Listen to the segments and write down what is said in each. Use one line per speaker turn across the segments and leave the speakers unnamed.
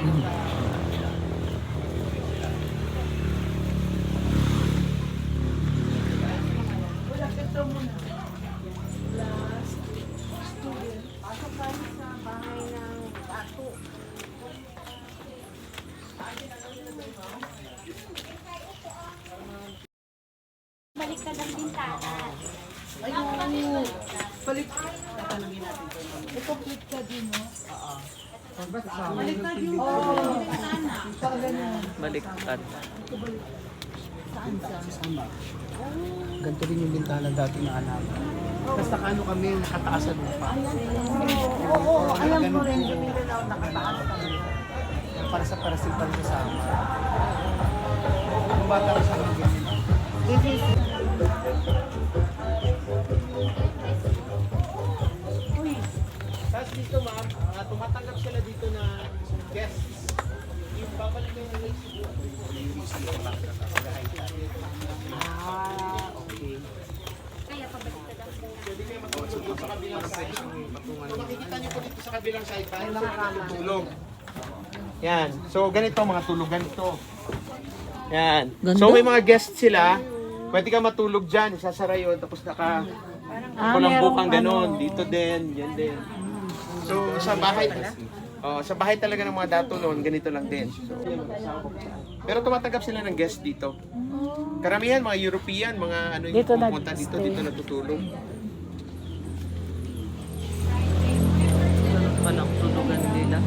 Baliktad ang bintana.
Ayun. Baliktad. Tatanungin natin ito. Ito baliktad din, no? Oo. Baliktad yung bintana.
Baliktad.
Saan ba? Ganito rin yung bintana dati na alam. Tapos nakano kami, nakataasan mo pa. Oo, alam ko rin yung Mindanao, nakataas kami. Para sa parasil pa rin kasama. Kung bata ka sa mga ganyan. Tapos dito ma'am, tumatanggap sila dito na guests. Yung babalik yung relate siguro. Okay.
Kaya pabaliktad ang bintana.
Pwede kayo matulog sa kabilang side. So makikita niyo po dito sa kabilang side tayo sa tulog. Yan. So ganito mga tulog ganito. Yan. So may mga guests sila. Pwede ka matulog dyan. Isasara yun. Tapos kulambukang ganon. Dito din. Yan din. So sa bahay. Sa bahay talaga ng mga dato noon, ganito lang din. So, pero tumatanggap sila ng guest dito. Karamihan, mga European, mga ano yung pupunta dito, dito natutulog.
Walang tulugan nila.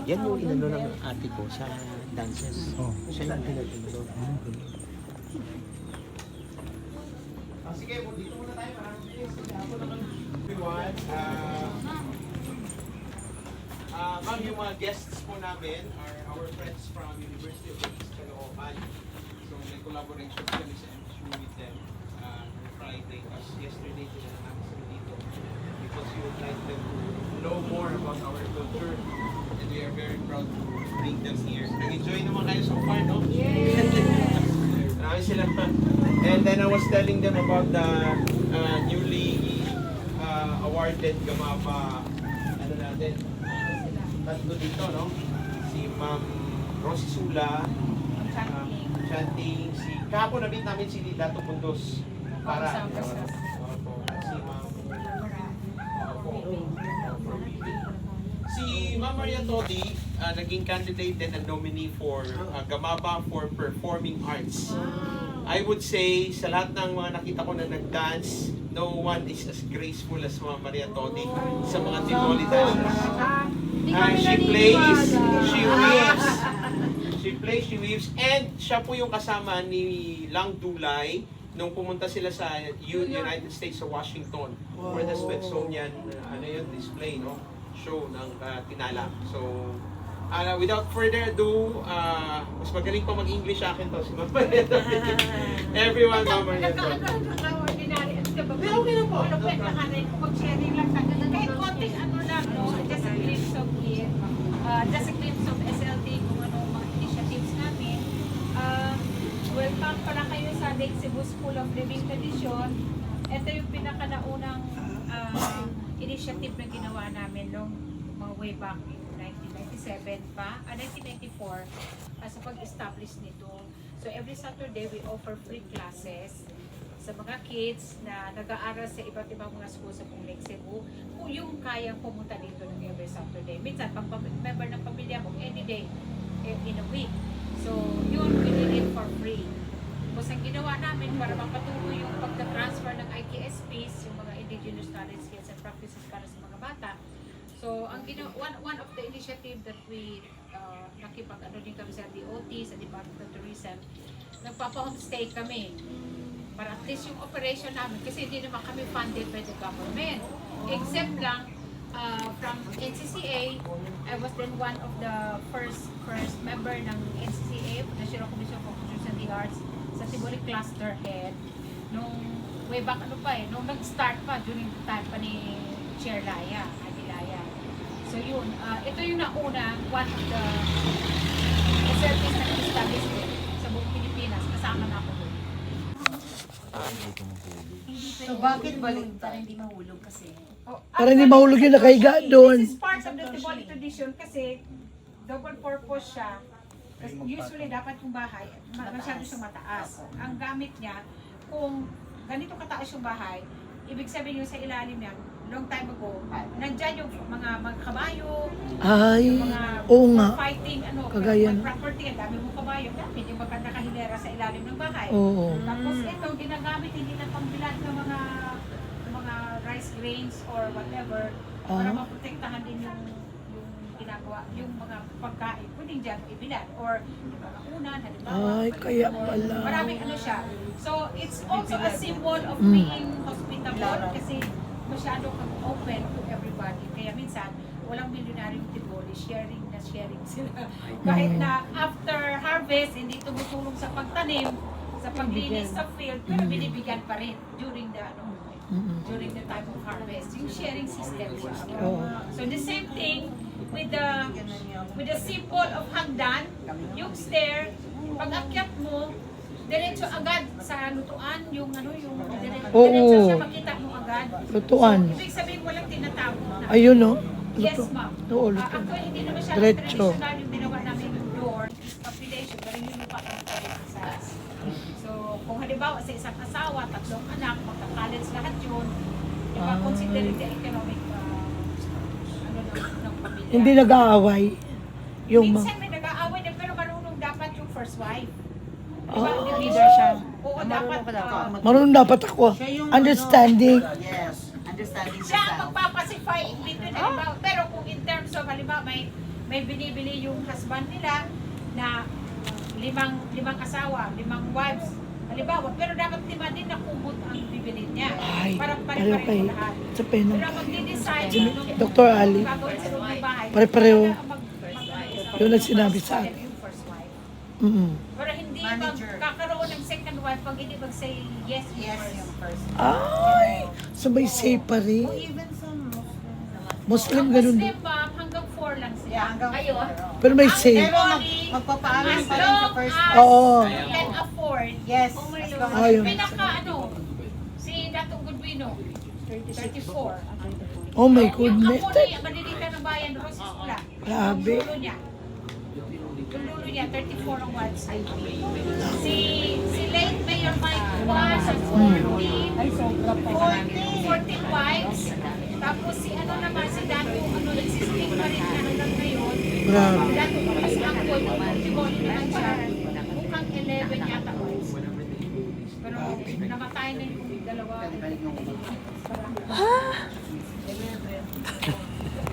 Yan yung inano ng ate ko sa dances. Siya yung pinag-inano. Sige, dito muna tayo. Everyone, ma'am, yung mga guests po namin are our friends from University of the East Caloocan. So may collaboration kami sa MSU with them Friday. As yesterday, tinala namin sila dito because we would like them to know more about our culture. And we are very proud to bring them here. Nag-enjoy naman kayo so far, no? Marami sila. And then I was telling them about the newly awarded Gamapa, ano natin, tatlo dito, no? Si Ma'am Rosie Sula, Chanting, kahapon nabit namin si Dato Pundos para, si Ma'am, si Ma'am Maria Todi, naging candidate din and nominee for Gamapa for Performing Arts. I would say, sa lahat ng mga nakita ko na nag-dance, no one is as graceful as Ma'am Maria Todi sa mga Tivoli dances. She weaves, and siya po yung kasama ni Lang Dulay nung pumunta sila sa United States sa Washington for the Smithsonian display, no? Show ng Tinala. So, without further ado, mas magaling pa mag-English sa akin to si Ma'am Maria Todi. Everyone, Ma'am Maria Todi. Okay na po.
Mag-sharing lang tayo. Kahit konting ano lang, no? Just a glimpse of it. Just a glimpse of SLT, kung ano mga initiatives namin. Welcome pala kayo sa Lake Cebu School of Living Tradition. Ito yung pinakanaunang initiative na ginawa namin nung mga way back in 1997 pa, 1994 sa pag-establish nito. So every Saturday we offer free classes sa mga kids na nag-aaral sa iba't ibang mga school sa buong Lake Cebu, kung yung kayang pumunta dito ng every Saturday. Minsan, pag member ng pamilya ko, any day in a week. So, yun, we did it for free. Tapos ang ginawa namin para mapatuloy yung pagka-transfer ng IKSPs, yung mga indigenous knowledge, skills, and practices para sa mga bata. So, ang one of the initiative that we nakipag-ano din kami sa DOT, sa Department of Tourism, nagpapa-homestay kami. Para at least yung operation namin, kasi hindi naman kami funded by the government. Except lang, from NCCA, I was then one of the first member ng NCCA, National Commission for Culture and the Arts, sa Tiboli Cluster Head, nung way back nung nag-start pa, during the time pa ni Chair Laya, Adilaya. So yun, ito yung nauna, one of the SLTs na established sa buong Pilipinas, kasama na ako doon.
So bakit baliktad? Para hindi mahulog kasi.
Oh,
Para hindi mahulog yung nakahiga doon.
This is part of the Tiboli tradition kasi double purpose siya. Kasi usually dapat yung bahay, masyado siyang mataas. Ang gamit niya, kung ganito kataas yung bahay, ibig sabihin yung sa ilalim niyan, long time ago, nandyan yung mga kabayo,
Ay,
yung mga
oo nga.
fighting,
Kagayan.
property, ang dami mong kabayo, dami, yung mga nakahilera sa ilalim ng bahay.
Oo.
Tapos ito, ginagamit hindi na pangbilad ng mga rice grains or whatever para
Ah.
maprotektahan din yung ginagawa, yung mga pagkain. Pwedeng dyan ibilad or yung mga unan, halimbawa.
Ay, kaya pala.
Maraming ano siya. So, it's also a symbol of being hospitable kasi masyado kang open to everybody. Kaya minsan, walang milyonaryo Tiboli, sharing sila. Kahit na after harvest, hindi tumutulong sa pagtanim, sa paglinis sa field, pero binibigyan pa rin during the during the time of harvest. Yung sharing system siya.
Oo.
So the same thing with the symbol of hagdan, yung stair, pag akyat mo, diretso agad sa lutuan, yung diretso
Oo.
siya makita mo agad.
Lutuan.
So, ibig sabihin walang tinatago na.
Ayun, no?
Yes,
Luto.
ma'am.
Oo, luto.
Actually, hindi naman siya
Diretso.
traditional yung ginawa namin yung door, is population, pero yung lupa ang sa. So, kung halimbawa sa isang asawa, 3 anak, magka-college lahat yun, di ba, considering the economic ng pamilya.
Hindi nag-aaway. Yung
Minsan may nag-aaway na, pero marunong dapat yung first wife. Di ba,
Ah.
leader siya. Oo, dapat.
marunong dapat ako. Understanding.
Yes. Understanding
Siya ang
yourself.
magpapacify between halimbawa. Pero kung in terms of halimbawa may binibili yung husband nila na limang asawa, 5 wives. Halimbawa, pero dapat 5 din na kumot ang bibili niya.
Ay,
Para
pareho
pare-pareho
kay
lahat.
sa penang.
Pero ang magdi-decide
Dr. Ali.
gagawin sa loob ng bahay.
Pare-pareho.
Mag-
Yun ang sinabi sa akin.
yung first wife.
Mm-mm.
Pero hindi
Manager.
magkakaroon ng second wife pag hindi mag-say yes,
Yes,
first.
yung first.
Ay, so may say pa rin.
Even some Muslim naman.
Muslim
Ang
ganun
Muslim
din.
ma'am, hanggang 4 lang sila.
Yeah, hanggang
Ayun.
Pero may
Ang
say.
Pero
Tiboli,
magpapaalam
as
pa rin sa
long
first
as
Oo.
you can afford.
Yes.
Oh my
as
Lord.
long as-
Ayun.
Pinaka si Datong Goodwino, 34.
Oh my
Yung
goodness.
apo niya, malilita ng bayan, Roses Pula.
Grabe.
Yung lulo niya. Yung lulo niya, 34 ang wives. Si late Mayor Mike was at 14 wives. Tapos si naman, si Dato, existing pa rin, lang ngayon.
Grabe.
Dato, mas angkol, Tiboli naman siya. Mukhang 11 yata wives. Pero namatay na yung dalawa.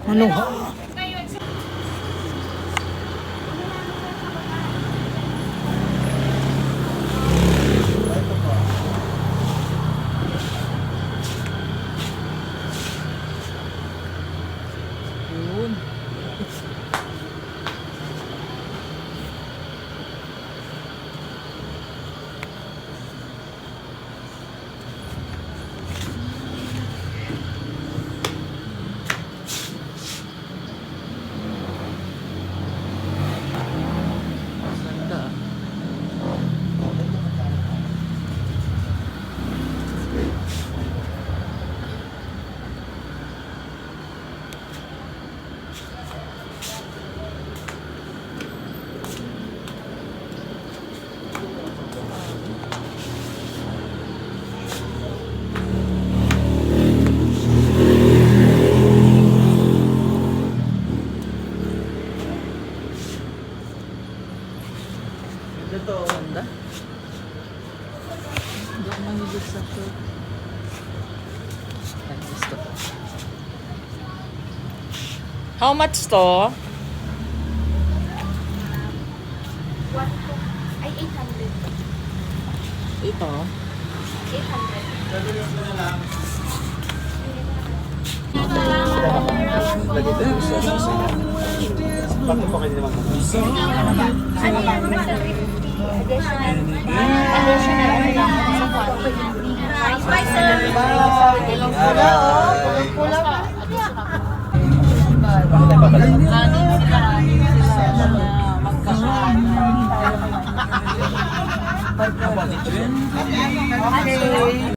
Ano ha?
Ngayon,
Yun.
Ganda. Ganda. Hindi ako mahilig sa short. Ay, gusto ko. How much to?
ay 800.
Ito?
800.
Okay.